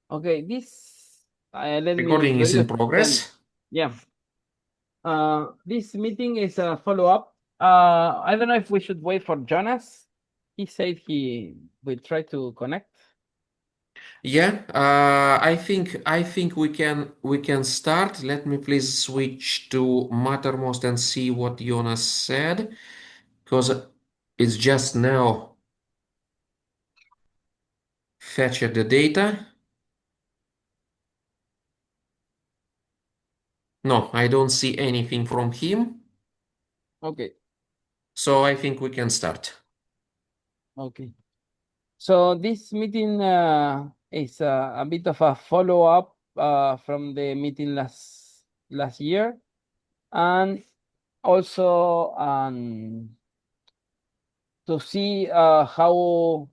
Okay, this let me Recording is introduce in then. progress. Yeah. This meeting is a follow-up. I don't know if we should wait for Jonas. He said he will try to connect. Yeah, I think we can start. Let me please switch to Mattermost and see what Jonas said, because it's just now fetched the data. No, I don't see anything from him, Okay. so I think we can start. Okay. So this meeting is a bit of a follow-up from the meeting last year, and also to see how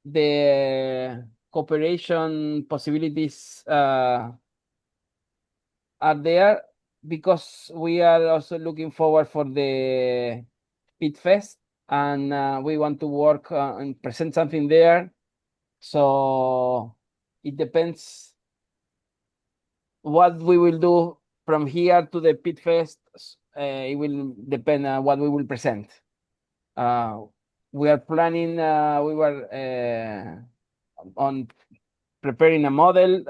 the cooperation possibilities are there, because we are also looking forward for the PIDfest, and we want to work and present something there. So it depends what we will do from here to the PIDfest. It will depend on what we will present. Uh, we are planning. We were on preparing a model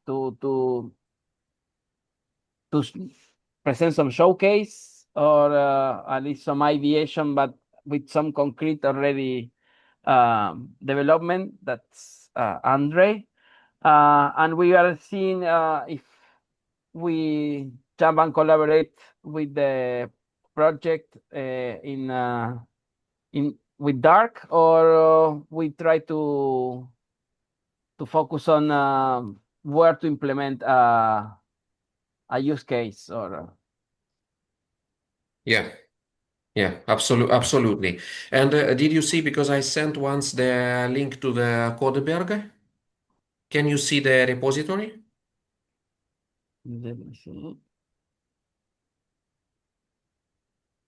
to present some showcase, or at least some ideation, but with some concrete already development. That's Andre. And we are seeing if we jump and collaborate with the project in with Dark, or we try to focus on where to implement a use case, or Yeah, yeah, absolutely. And did you see, because I sent once the link to the Codeberg? Can you see the repository? let me see.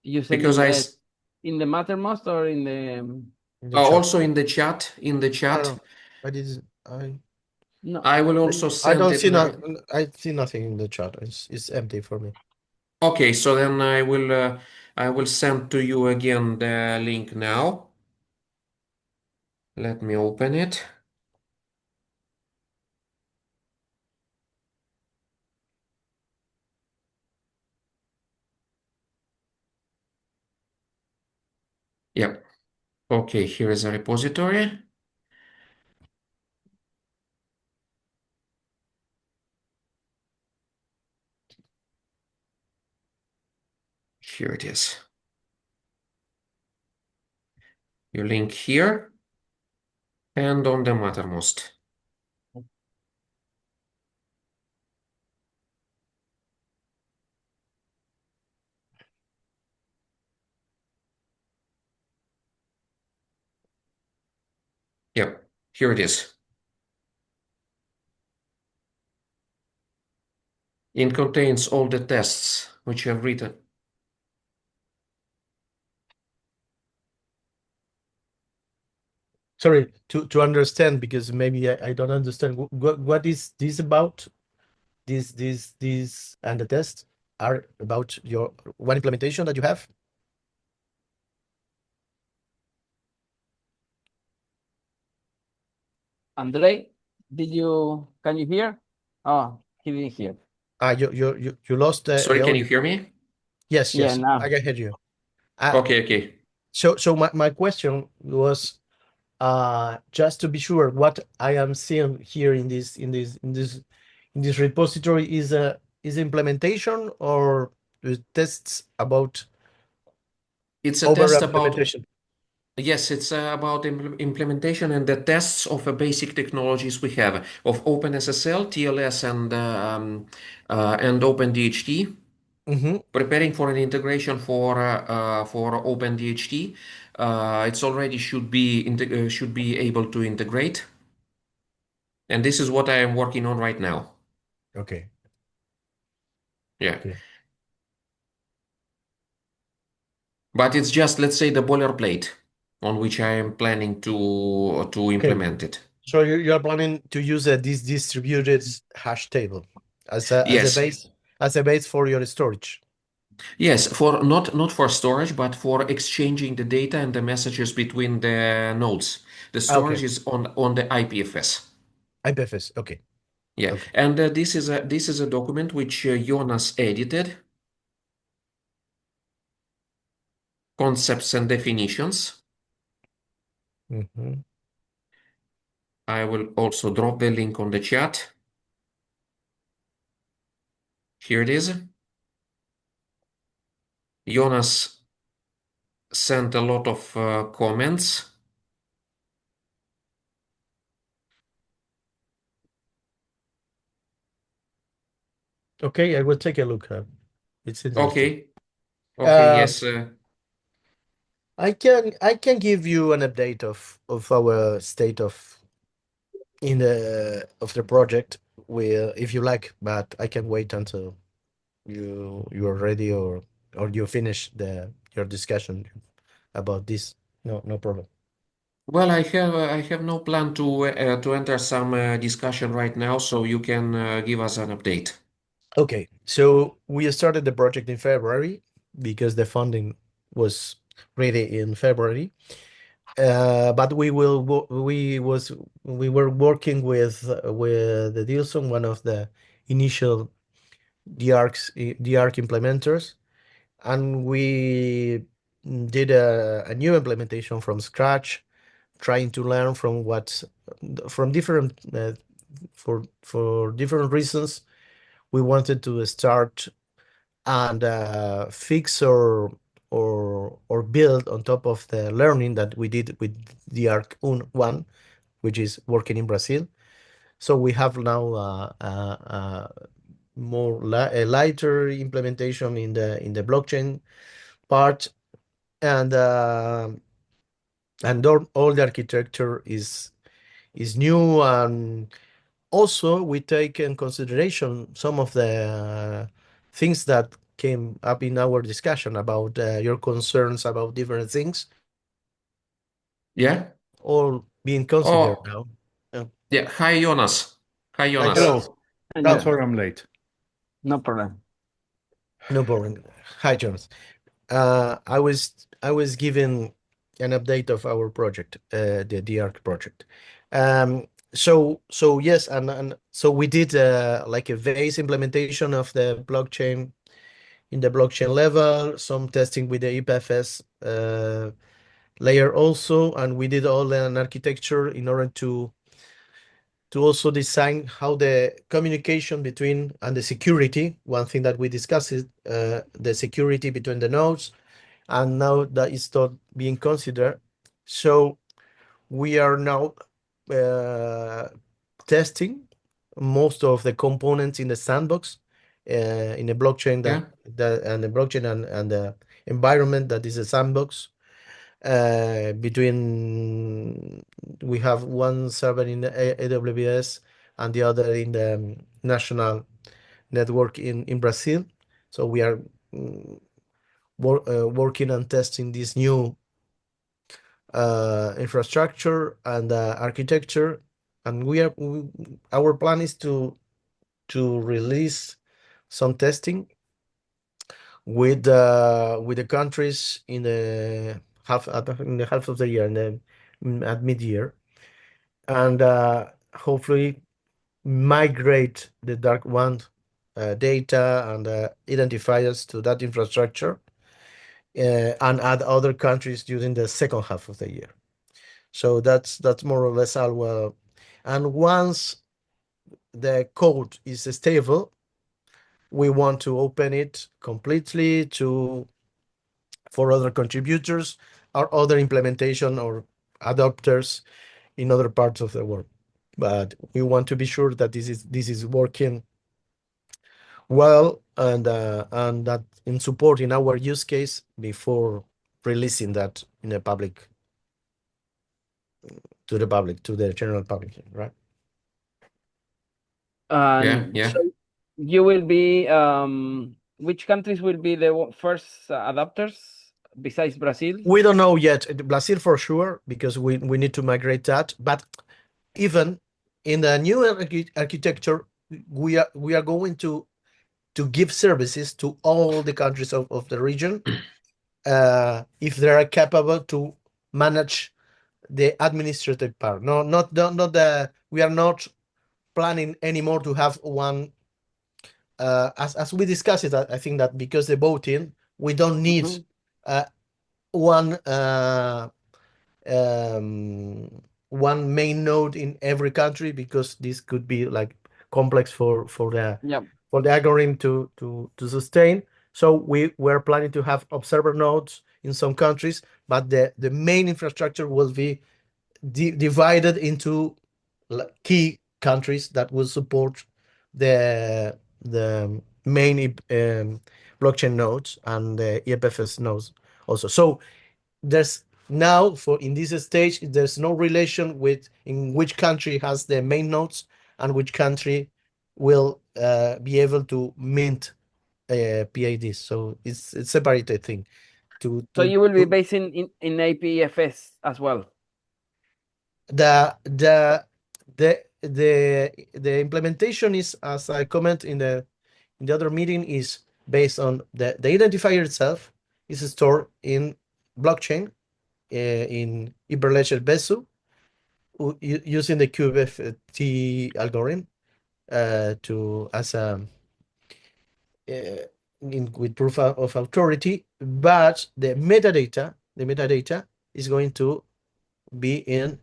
You send Because in the Mattermost, or in the in the chat. also in the I chat, don't know. I didn't. no? I will also I send don't it see now. I see nothing in the chat. It's empty for me. Okay, so then I will send to you again the link now. Let me open it. Yep. Okay, here is a repository. Here it is. You link here and on the Mattermost. Yep, here it is. It contains all the tests which you have written. Sorry to understand, because maybe I don't understand what is this about. This and the test are about your one implementation that you have. Andre, can you hear? Oh, he didn't hear. You lost Sorry, the can you audio. hear me? Yes, Yeah, yes, I now. can hear you. Uh, Okay, okay. so my question was just to be sure what I am seeing here in this repository is implementation, or the tests about It's a over test about, implementation. yes, it's about implementation and the tests of the basic technologies we have of OpenSSL, TLS, and OpenDHT. Mm-hmm. Preparing for an integration for OpenDHT. It's already should be able to integrate, and this is what I am working on right now. Okay. Yeah, Okay. but it's just, let's say, the boilerplate on which I am planning to Okay. implement it. So you are planning to use this distributed hash table as a Yes. base for your storage. Yes, for not for storage, but for exchanging the data and the messages between the nodes. The storage Okay, is on the IPFS. IPFS. Okay, Yeah, okay. and this is a document which Jonas edited, concepts and definitions. Mm-hmm. I will also drop the link on the chat. Here it is. Jonas sent a lot of comments. Okay, I will take a look. It's interesting. Okay, okay, Um, yes. I can give you an update of our state of the project if you like, but I can wait until you're ready or you finish your discussion about this. No, no problem. Well, I have no plan to enter some discussion right now, so you can give us an update. Okay, so we started the project in February because the funding was ready in February. But we were working with the Dilson, one of the initial DARC implementers, and we did a new implementation from scratch, trying to learn from different for different reasons. We wanted to start and fix or build on top of the learning that we did with the ARC 1, which is working in Brazil. So we have now a lighter implementation in the blockchain part, and all the architecture is new, and also we take in consideration some of the things that came up in our discussion about your concerns about different things, Yeah? all being considered Oh, now. Yeah. yeah. Hi, Jonas. Hi, Hi, Jonas. Jonas. Hello. Hello. Sorry I'm late. No problem. No problem. Hi, Jonas. I was given an update of our project, the DARC project. So yes, and so we did like a base implementation of the blockchain in the blockchain level, some testing with the IPFS layer also, and we did all an architecture in order to also design how the communication between and the security. One thing that we discussed is the security between the nodes, and now that is not being considered. So we are now uh, testing most of the components in the sandbox in the blockchain Yeah? and the blockchain and the environment that is a sandbox between we have one server in the AWS and the other in the national network in Brazil. So we are working on testing this new infrastructure and architecture, and our plan is to release some testing with the countries in the half of the year, at mid-year, and hopefully migrate the dark one data and identifiers to that infrastructure, and add other countries during the second half of the year. So that's more or less our. And once the code is stable, we want to open it completely for other contributors or other implementation or adopters in other parts of the world. But we want to be sure that this is working well, and that in supporting our use case before releasing that in the public to the general public, right? Yeah, And yeah. so you will be which countries will be the first adopters besides Brazil? We don't know yet. Brazil for sure, because we need to migrate that. But even in the new architecture, we are going to give services to all the countries of the region, if they are capable to manage the administrative part. No, not the. We are not planning anymore to have one. As we discussed it, I think that because the voting, we don't need Mhm. one um, one main node in every country, because this could be like complex for Yep. the algorithm to sustain. So we were planning to have observer nodes in some countries, but the main infrastructure will be divided into key countries that will support the main blockchain nodes and the EPFS nodes also. So there's now, for in this stage, there's no relation with in which country has the main nodes and which country will be able to mint PIDs. So it's separated thing. So you will be based in APFS as well. The the implementation is, as I comment in the other meeting, is based on the identifier itself is stored in blockchain in hyperledger Besu, using the QFT algorithm to as a with proof of authority, but the metadata is going to be in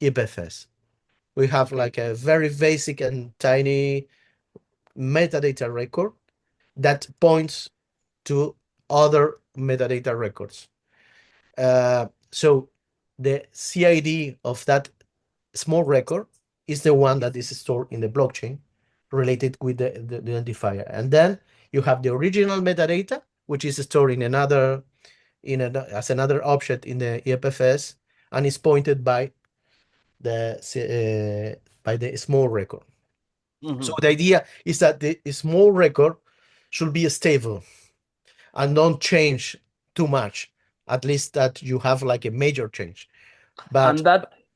IPFS. We have Okay. like a very basic and tiny metadata record that points to other metadata records. So the CID of that small record is the one that is stored in the blockchain related with the identifier. And then you have the original metadata, which is stored in another as another object in the EPFS, and is pointed by the small record. So Mhm. the idea is that the small record should be stable and don't change too much. At least that you have like a major change. But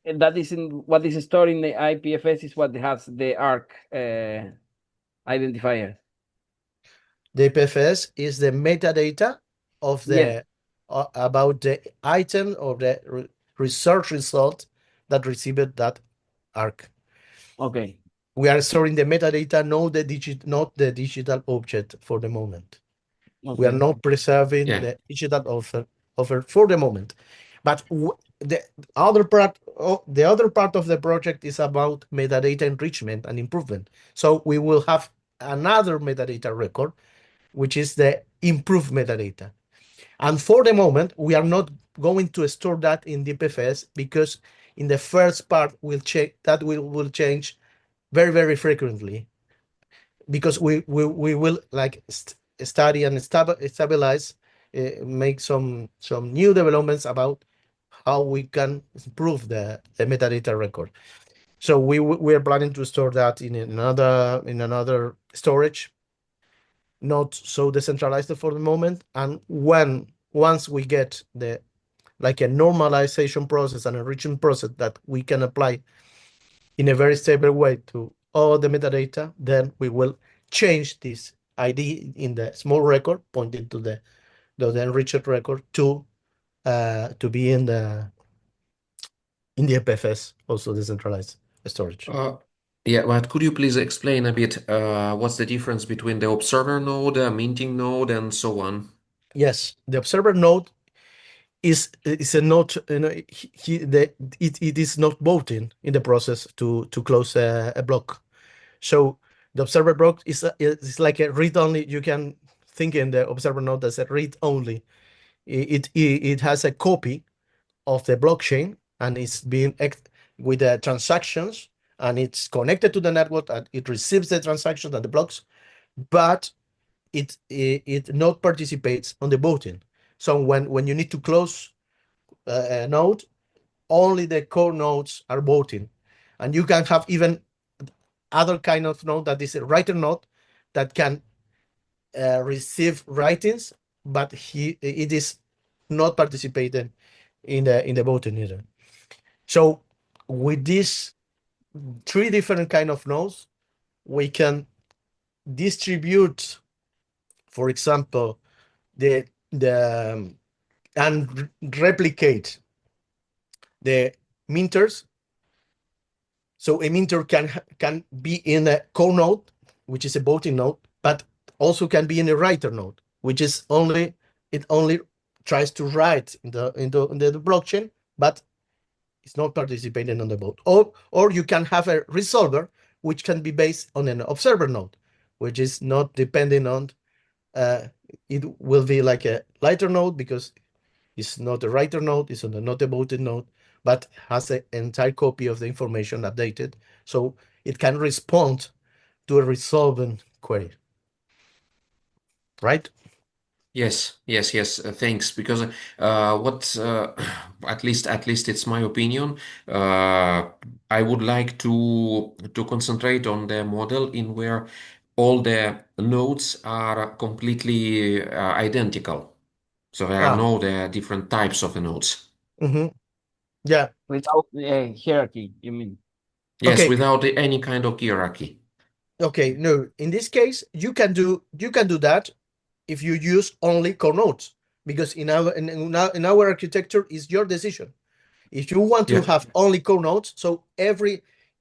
And that is in what is stored in the IPFS is what has the ARC identifier. the PFS is the metadata of Yes. the about the item or the research result that received that ARC. Okay. We are storing the metadata, not the digital object for the moment. We are Okay. not preserving Yeah. the digital offer for the moment. But the other part, the other part of the project is about metadata enrichment and improvement. So we will have another metadata record, which is the improved metadata. And for the moment, we are not going to store that in DPFS, because in the first part will change very, very frequently, because we will like study and stabilize, make some new developments about how we can improve the metadata record. So we are planning to store that in another storage, not so decentralized for the moment. And once we get the like a normalization process and enrichment process that we can apply in a very stable way to all the metadata, then we will change this ID in the small record pointing to the enriched record to be in the FS, also decentralized storage. Yeah, but could you please explain a bit what's the difference between the observer node, minting node, and so on? Yes, the observer node is a node. It is not voting in the process to close a block. So the observer block is like a read only. You can think in the observer node as a read only. It has a copy of the blockchain, and it's being with the transactions, and it's connected to the network, and it receives the transactions and the blocks, but it not participates on the voting. So when you need to close a node, only the core nodes are voting, and you can have even other kind of node that is a writer node that can receive writings, but it is not participating in the voting either. So with these three different kind of nodes, we can distribute, for example, the and replicate the minters. So a minter can be in a core node, which is a voting node, but also can be in a writer node, which is only tries to write in the blockchain, but it's not participating on the vote. Or you can have a resolver which can be based on an observer node, which is not depending on it will be like a lighter node because it's not a writer node, it's not a voted node, but has an entire copy of the information updated. So it can respond to a resolving query. Right? Yes, yes, yes. Thanks. Because what, at least it's my opinion. I would like to concentrate on the model in where all the nodes are completely identical. So there are no the different types of the nodes. Yeah. Without hierarchy, you mean? Yes, Okay. without any kind of hierarchy. Okay. No, in this case, you can do that if you use only core nodes, because in our architecture is your decision. If you want to Yeah. have only core nodes, so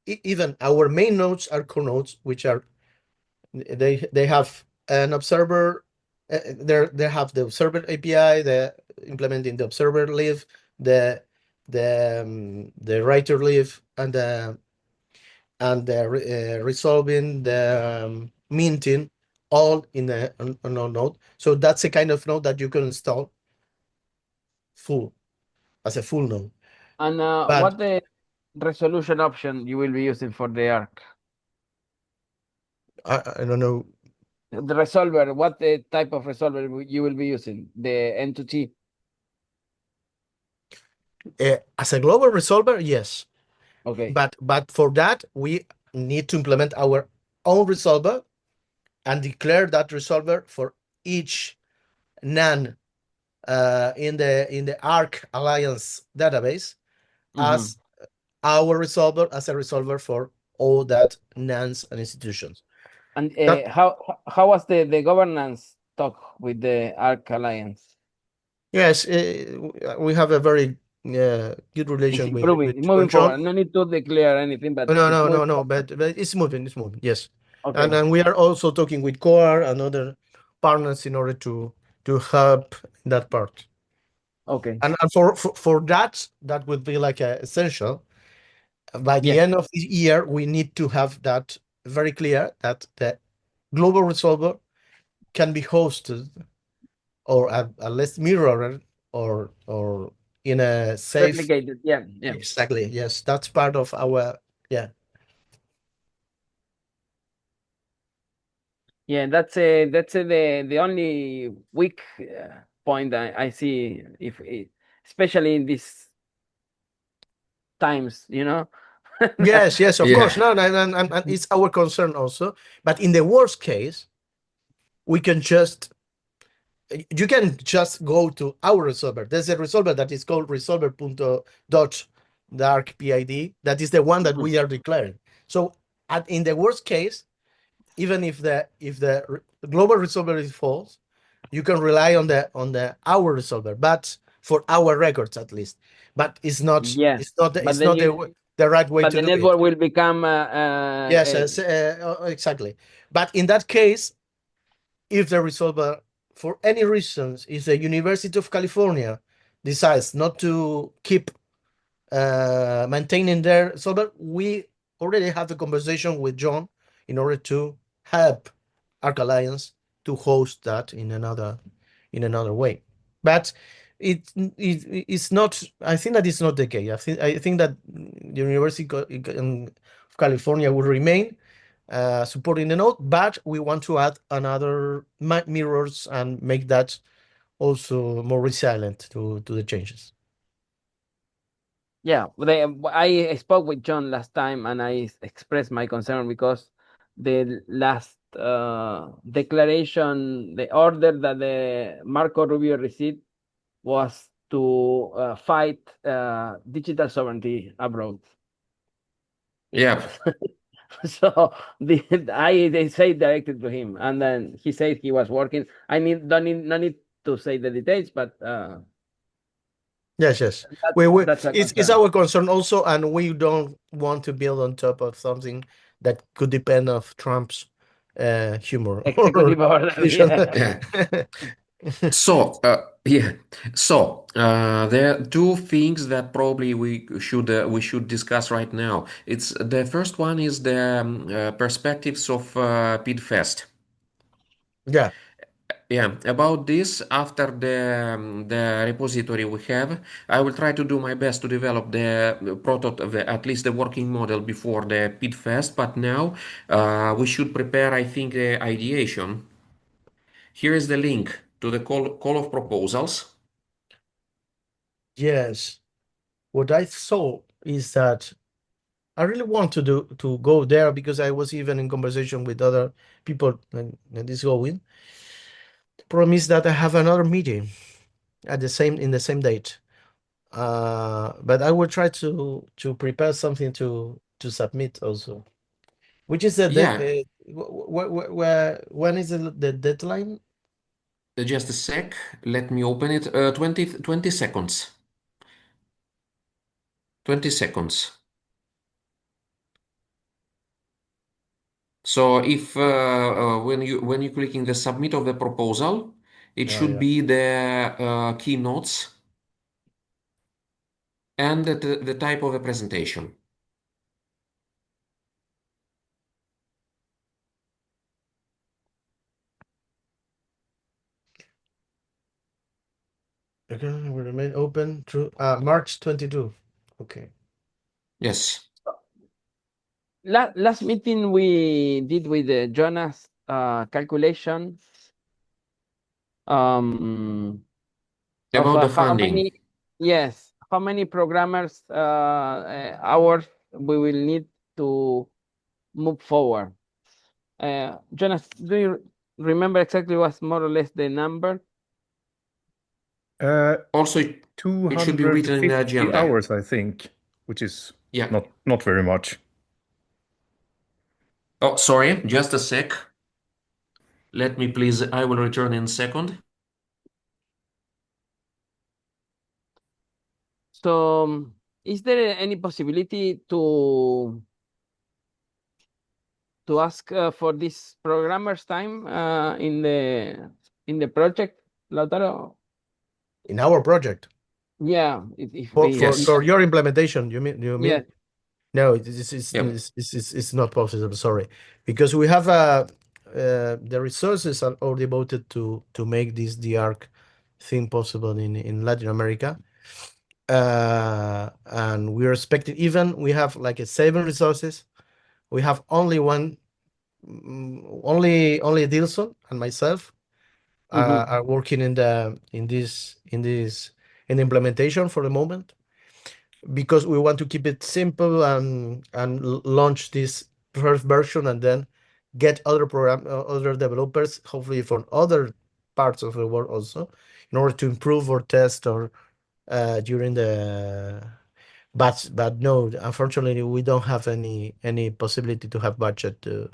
even our main nodes are core nodes, which are they have an observer. They have the observer API, the implementing the observer live, the writer live, and resolving the minting all in a node. So that's a kind of node that you can install full as a full node. And But what the resolution option you will be using for the ARC? I don't know. The resolver, what the type of resolver you will be using? The N2T? As a global resolver, yes. Okay. But for that, we need to implement our own resolver and declare that resolver for each NaN in the ARC Alliance database as our resolver, as a resolver for all that NANs and institutions. And That, how was the governance talk with the ARC Alliance? yes, we have a very good It's relation improving, with moving John. forward. No need to declare anything, but Oh, no, it's no, moving no, no, forward. but it's moving, it's moving. Yes, Okay. and we are also talking with Coar and other partners in order to help in that part. Okay. And for that would be like essential. By the Yes. end of the year, we need to have that very clear that the global resolver can be hosted or at least mirrored or in a safe. Replicated. Yeah. Yeah. Exactly. Yes, that's part of our Yeah. That's the only weak point I see especially in these times, you know. Yes, of course. Yeah. No, and it's our concern also. But in the worst case, we can just you can just go to our resolver. There's a resolver that is called resolver.dot dark PID. That is the one that we are declaring. So in the worst case, even if the global resolver is false, you can rely on the our resolver, but for our records at least. But it's not Yeah. But then the right way but to the do it. network will become Yes, exactly. But in that case, if the resolver, for any reasons, if the University of California decides not to keep maintaining their solver, we already have a conversation with John in order to help Arc Alliance to host that in another way. But it's not. I think that it's not the case. I think that the University of California will remain supporting the node, but we want to add another mirrors and make that also more resilient to the changes. Yeah, I spoke with John last time and I expressed my concern because the last declaration, the order that the Marco Rubio received was to fight digital sovereignty abroad. Yeah. So they say directed to him, and then he said he was working. I don't need to say the details, but Yes. We that's a it's concern. our concern also, and we don't want to build on top of something that could depend of Trump's humor or Executive order, vision. yeah. Yeah. So, yeah. So, there are two things that probably we should discuss right now. It's the first one is the perspectives of PIDfest. Yeah. Yeah, about this, after the repository we have, I will try to do my best to develop the prototype, at least the working model before the PIDfest. But now we should prepare, I think, the ideation. Here is the link to the call of proposals. Yes. What I saw is that I really want to go there because I was even in conversation with other people and this going. Problem is that I have another meeting at the same in the same date. But I will try to prepare something to submit also. Which is the Yeah, when is the deadline? just a sec. Let me open it. 20 seconds. 20 seconds. So if when you clicking the submit of the proposal, it Oh should yeah. be the keynotes and the type of the presentation. Okay, will remain open through March 22. Okay. Yes. Last meeting we did with the Jonas calculation of About the how funding. many, yes, how many programmers hours we will need to move forward. Jonas, do you remember exactly what's more or less the number? Also, it should be written in the 250 agenda. hours, I think, which is Yeah. not very much. Oh, sorry, just a sec. Let me please, I will return in a second. So, is there any possibility to ask for this programmer's time in the project, Lautaro? In our project Yeah, if for we, for Yes. for your implementation, you mean? yeah. No, Yep. it's not possible. Sorry, because we have the resources are all devoted to make this the arc thing possible in Latin America. And we're expecting even we have like a 7 resources. We have only one, only Dilson and myself Mhm. are working in the implementation for the moment because we want to keep it simple and launch this first version and then get other developers hopefully from other parts of the world also in order to improve or test or during the but no, unfortunately we don't have any possibility to have budget to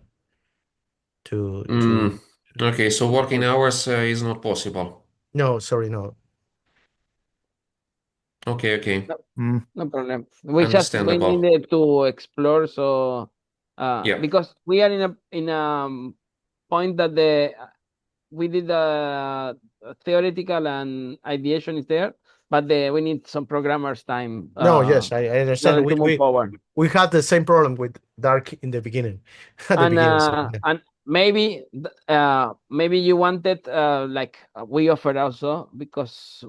Okay, so working for- hours is not possible. no, sorry, no. Okay, okay. No, Mm. no problem. We Understandable. needed to explore, so Yep. because we are in a point that we did theoretical and ideation is there, but we need some programmers time No, yes, I in understand. order to move forward. We had the same problem with Dark in the beginning. At the beginning, so yeah. And maybe maybe you wanted like we offered also because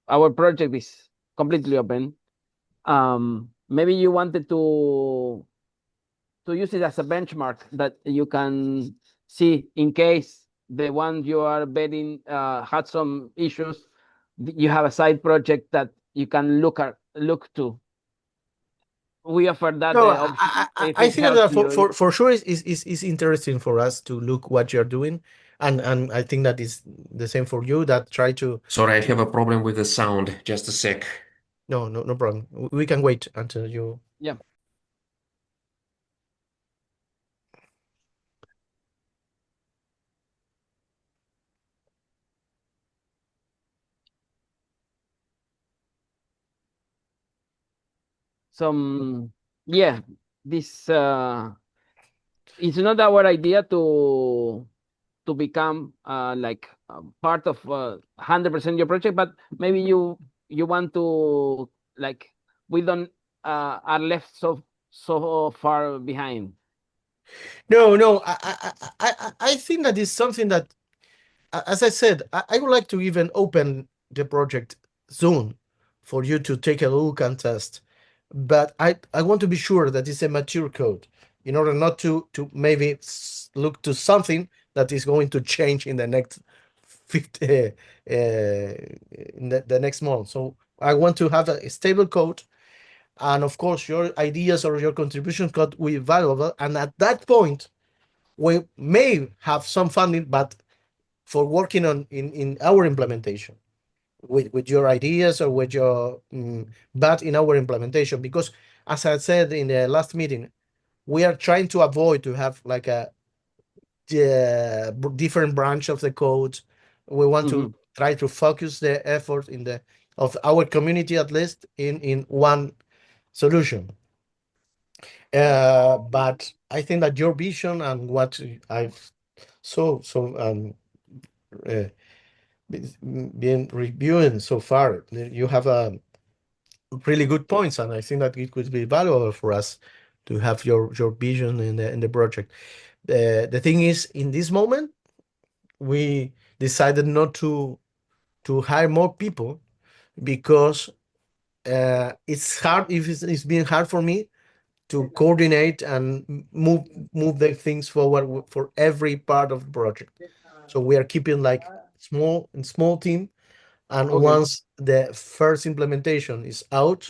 our project is completely open. Maybe you wanted to use it as a benchmark that you can see in case the one you are betting had some issues. You have a side project that you can look to. We offer that No, option if I it think helps that you. for sure is interesting for us to look what you're doing, and I think that is the same for you. That try to Sorry, I have a problem with the sound. Just a sec. no problem. We can wait until you. Yeah. some yeah, this it's not our idea to become like part of 100% your project, but maybe you want to, like, we don't are left so far behind. No, I think that is something that, as I said, I would like to even open the project soon for you to take a look and test. But I want to be sure that it's a mature code in order not to maybe look to something that is going to change in the next 50, in the next month. So I want to have a stable code. And of course, your ideas or your contributions could be valuable. And at that point, we may have some funding, but for working on in our implementation with your ideas or with your but in our implementation, because as I said in the last meeting, we are trying to avoid to have like a different branch of the code. We want to try to focus the effort in the of our community, at least in one solution. But I think that your vision and what I've uh, been reviewing so far, you have a really good points, and I think that it could be valuable for us to have your vision in the project. The thing is, in this moment, we decided not to hire more people because it's hard. If it's been hard for me to coordinate and move the things forward for every part of the project. So we are keeping like small team, and Okay. once the first implementation is out,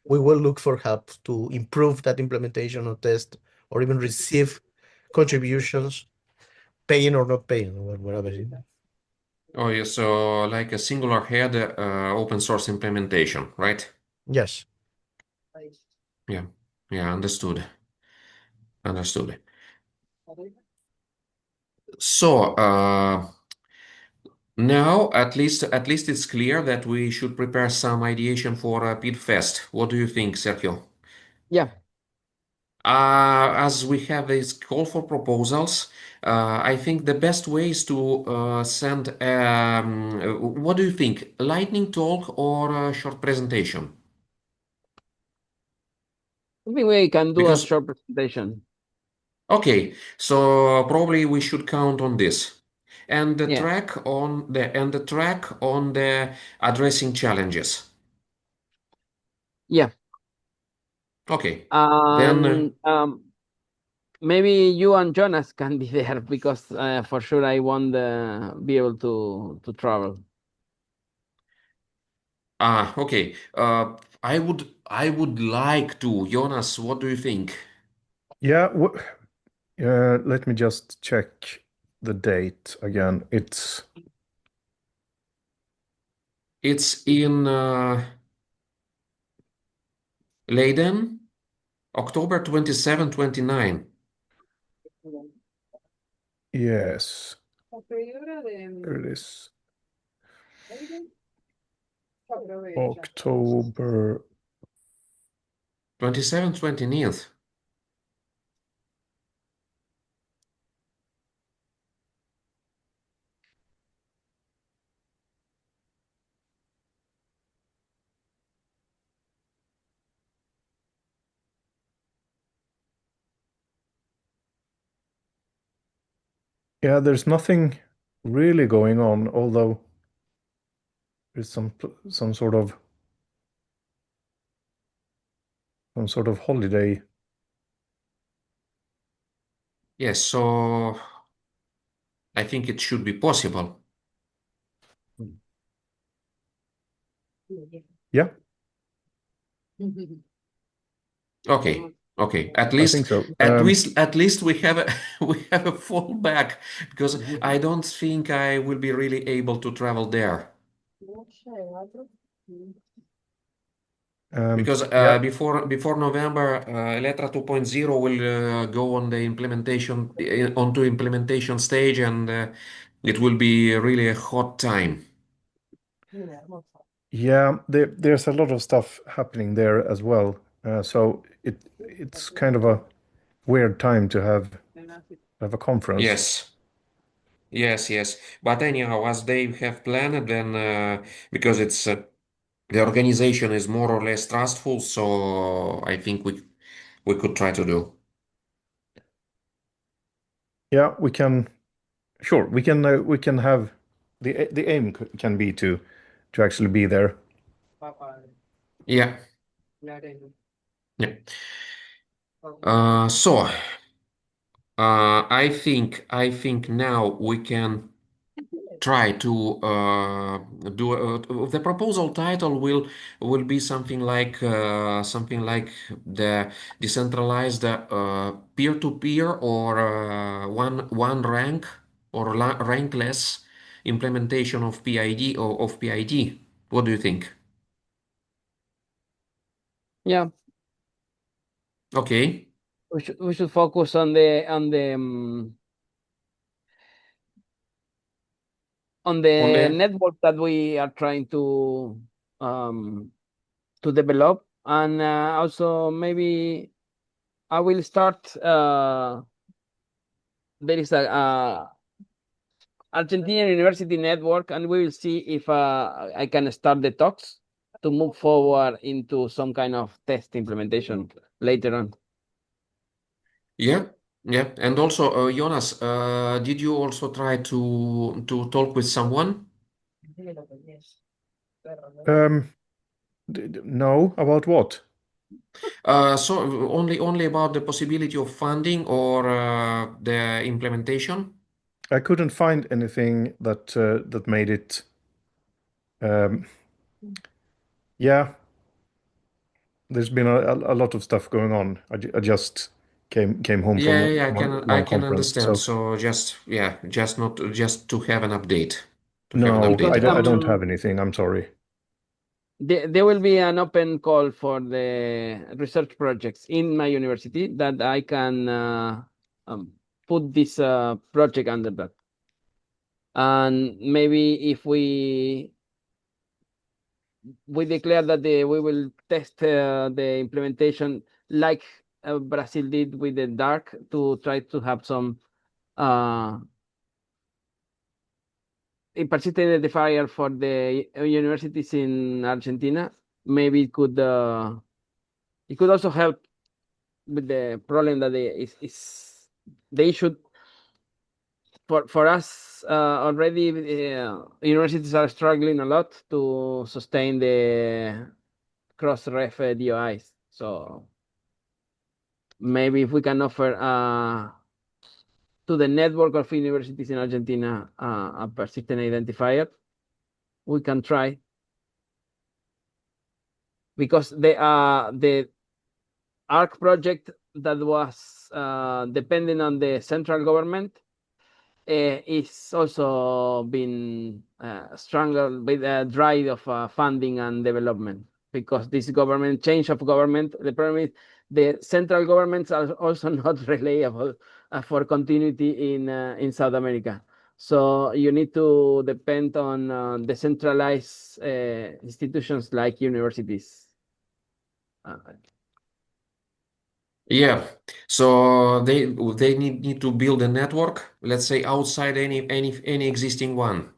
we will look for help to improve that implementation or test or even receive contributions, paying or not paying, or whatever it is. Oh, yeah, so like a singular head open source implementation, right? Yes. Yeah, yeah, understood. Understood. So now at least it's clear that we should prepare some ideation for PIDfest. What do you think, Sergio? Yeah. As we have this call for proposals, I think the best way is to send. What do you think? Lightning talk or a short presentation? I think we can do a Because short presentation. okay, so probably we should count on this, and the Yeah. track on the addressing challenges. Yeah. Okay, then. And maybe you and Jonas can be there, because for sure I won't be able to travel. Okay. I would like to. Jonas, what do you think? Yeah, let me just check the date again. It's in Leiden, October 27, 29. Yes, there it is. October. 27, 29th. Yeah, there's nothing really going on, although there's some sort of holiday. Yes, so I think it should be possible. Yeah, Okay, okay. At I think least, so. at least we have a we have a fallback because I don't think I will be really able to travel there. Because Yeah, before November, Electra 2.0 will go on the onto implementation stage, and it will be really a hot time. yeah. There's a lot of stuff happening there as well. So it's kind of a weird time to have a conference. Yes. Yes, yes. But anyhow, as they have planned, then because it's the organization is more or less trustful, so I think we could try to do. Yeah, we can. Sure, we can have the aim can be to actually be there. Yeah. Yeah. So I think now we can try to do the proposal title will be something like the decentralized peer-to-peer or one rank or rankless implementation of PID or of PID. What do you think? Yeah, Okay. we should focus on the On the network that we are trying to develop, and also maybe I will start. There is a Argentinian University network, and we will see if I can start the talks to move forward into some kind of test implementation later on. Yeah, yeah, and also Jonas, did you also try to talk with someone? Um, no, about what? So only about the possibility of funding or the implementation? I couldn't find anything that made it. Um, yeah, there's been a lot of stuff going on. I just came home Yeah, from yeah, I can I one can conference, understand. so So just not just to have an update, to have an no, update Because about I it. don't have anything. I'm sorry. there will be an open call for the research projects in my university that I can put this project under that. And maybe if we declare that we will test the implementation like Brazil did with the dark to try to have some uh, persistent identifier for the universities in Argentina. Maybe it could also help with the problem that they should for us already universities are struggling a lot to sustain the cross-ref DOIs. So maybe if we can offer to the network of universities in Argentina a persistent identifier, we can try, because the ARC project that was depending on the central government is also been strangled with a drive of funding and development, because this government change of government. The problem is the central governments are also not reliable for continuity in South America. So you need to depend on decentralized institutions like universities. Yeah. So they need to build a network, let's say outside any existing one.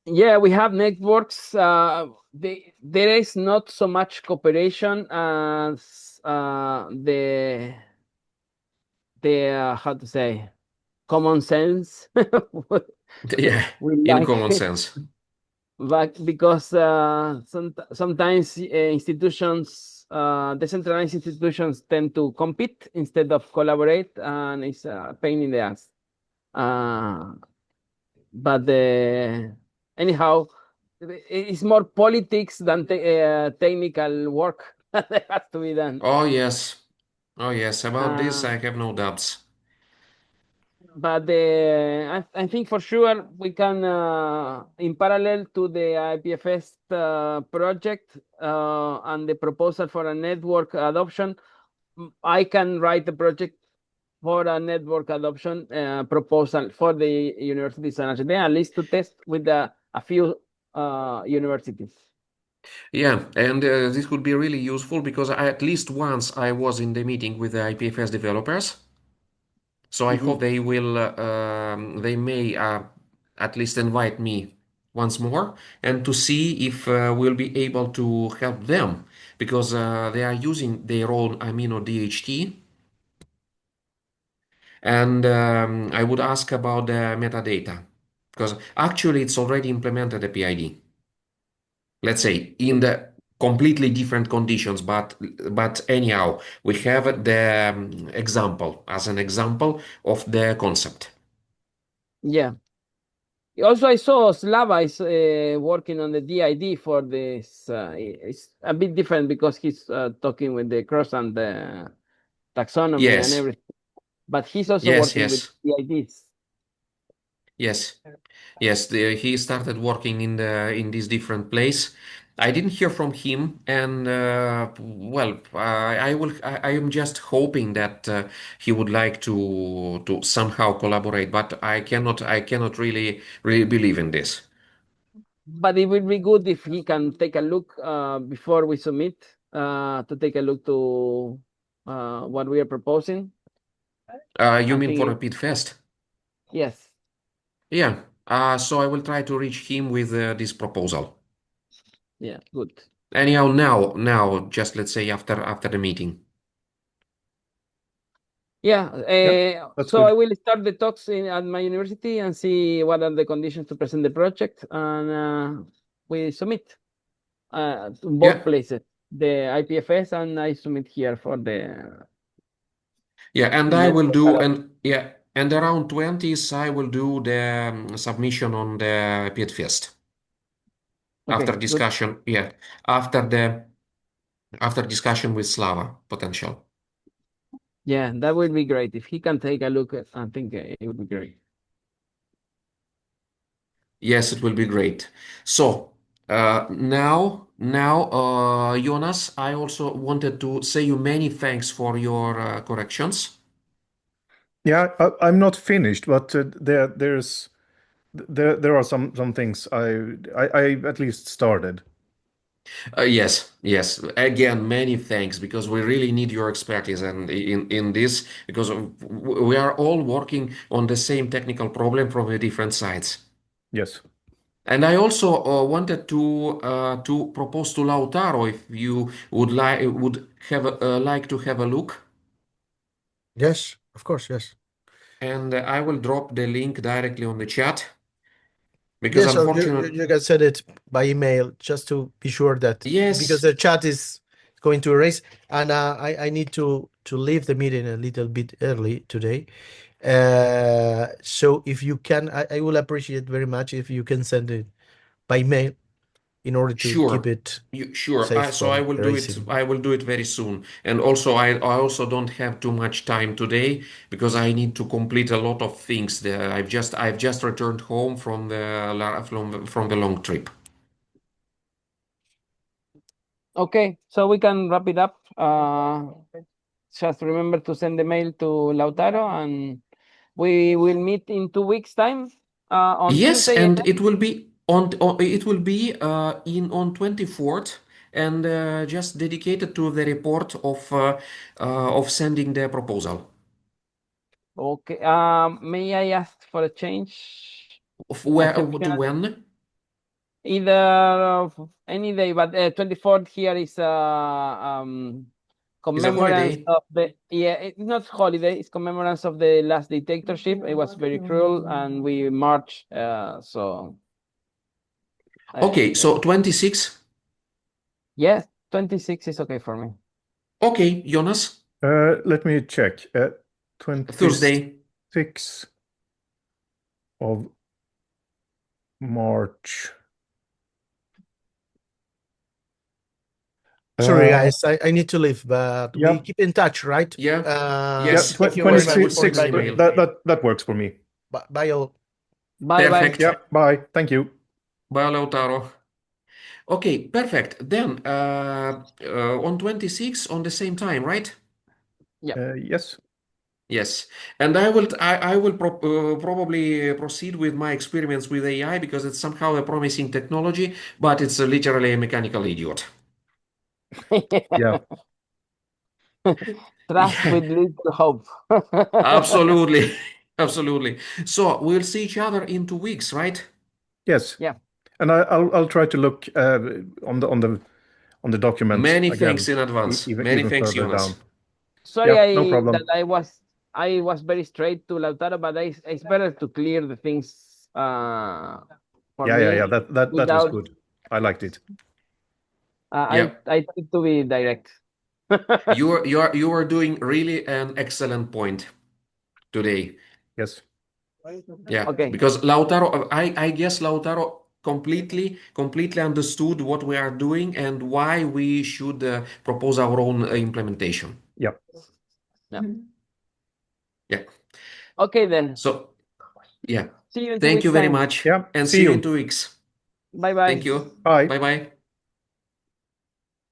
Yeah, we have networks. There is not so much cooperation as the how to say, common sense. Yeah, We in like, common sense. but because sometimes institutions, decentralized institutions, tend to compete instead of collaborate, and it's a pain in the ass. Uh, but anyhow, it's more politics than technical work that has to be done. Oh yes. Oh yes. About this, Uh, I have no doubts. but I think for sure we can, in parallel to the IPFS project and the proposal for a network adoption, I can write the project for a network adoption proposal for the universities in Argentina, at least to test with a few universities. Yeah, and this would be really useful because at least once I was in the meeting with the IPFS developers. So I hope they will, they may at least invite me once more and to see if we'll be able to help them because they are using their own amino DHT. And I would ask about the metadata because actually it's already implemented the PID. Let's say in the completely different conditions, but anyhow, we have the example as an example of the concept. Yeah. Also, I saw Slava is working on the DID for this. It's a bit different because he's talking with the cross and the taxonomy and Yes, everything. But he's also yes, working with yes, DIDs. yes, yes. He started working in this different place. I didn't hear from him, and well, I will. I am just hoping that he would like to somehow collaborate, but I cannot really believe in this. But it will be good if he can take a look before we submit to take a look to what we are proposing. You I mean think for a pit fest? yes. Yeah. So I will try to reach him with this proposal. Yeah, good. Anyhow, now, just let's say after the meeting. Yeah. That's So I good. will start the talks at my university and see what are the conditions to present the project, and we submit to both Yeah, places, the IPFS, and I submit here for the yeah, and I will do, Lautaro. and yeah, and around 20s I will do the submission on the PIDfest after Okay, good. discussion. Yeah, after the after discussion with Slava potential. Yeah, that would be great if he can take a look. I think it would be great. Yes, it will be great. So now, Jonas, I also wanted to say you many thanks for your corrections. Yeah, I'm not finished, but there are some things I at least started. Yes, yes. Again, many thanks because we really need your expertise and in this because we are all working on the same technical problem from the different sides. Yes. And I also wanted to propose to Lautaro if you would have like to have a look, Yes, of course, yes. and I will drop the link directly on the chat because Yes, so you, unfortunately, you can send it by email just to be sure that because yes, the chat is going to erase, and I need to leave the meeting a little bit early today. So if you can, I will appreciate very much if you can send it by mail in order to keep sure. it Sure. safe So I from will do it. erasing. I will do it very soon. And also, I also don't have too much time today because I need to complete a lot of things. There, I've just returned home from from the long trip. Okay, so we can wrap it up. Just remember to send the mail to Lautaro, and we will meet in 2 weeks' time on Yes, Tuesday. and it will be it will be in on 24th and just dedicated to the report of sending the proposal. Okay. May I ask for a change? Of A where to exceptional, when? either of any day, but 24th here is Is a commemorance holiday. of the, yeah, it's not holiday, it's commemorance of the last dictatorship. It was very cruel, and we march. So Okay, yeah, so 26. yes, 26 is okay for me. Okay, Jonas, Let me check. 26 Thursday. of March. Sorry, Uh, guys, I need to leave, but we yeah, keep in touch, right? Yeah. yeah, Yes, Thank you very much for 26 26. an inviting me. email. That works for me. Bye all. Bye bye. Perfect. Yeah, bye. Thank you. Bye, Lautaro. Okay, perfect. Then on 26 on the same time, right? Yeah. Yes. Yes, and I will probably proceed with my experiments with AI because it's somehow a promising technology, but it's literally a mechanical idiot. Yeah. Trust Yeah, with little hope. absolutely, absolutely. So we'll see each other in 2 weeks, right? Yes. Yeah. And I'll try to look on the document Many again, thanks in advance. even Many thanks, further Jonas. down. Sorry, Yeah, no problem. that I was very straight to Lautaro, but it's better to clear the things for me Yeah. That was without good. I liked it. Yeah, I try to be direct. you are doing really an excellent point today. Yes. Yeah, Okay. because Lautaro, I guess Lautaro completely understood what we are doing and why we should propose our own implementation. Yeah. Yeah. Yeah. Okay then. So, yeah. See you in 2 Thank weeks you very time. much, Yeah. and See see you you. in 2 weeks. Bye bye. Thank you. Bye. Bye bye.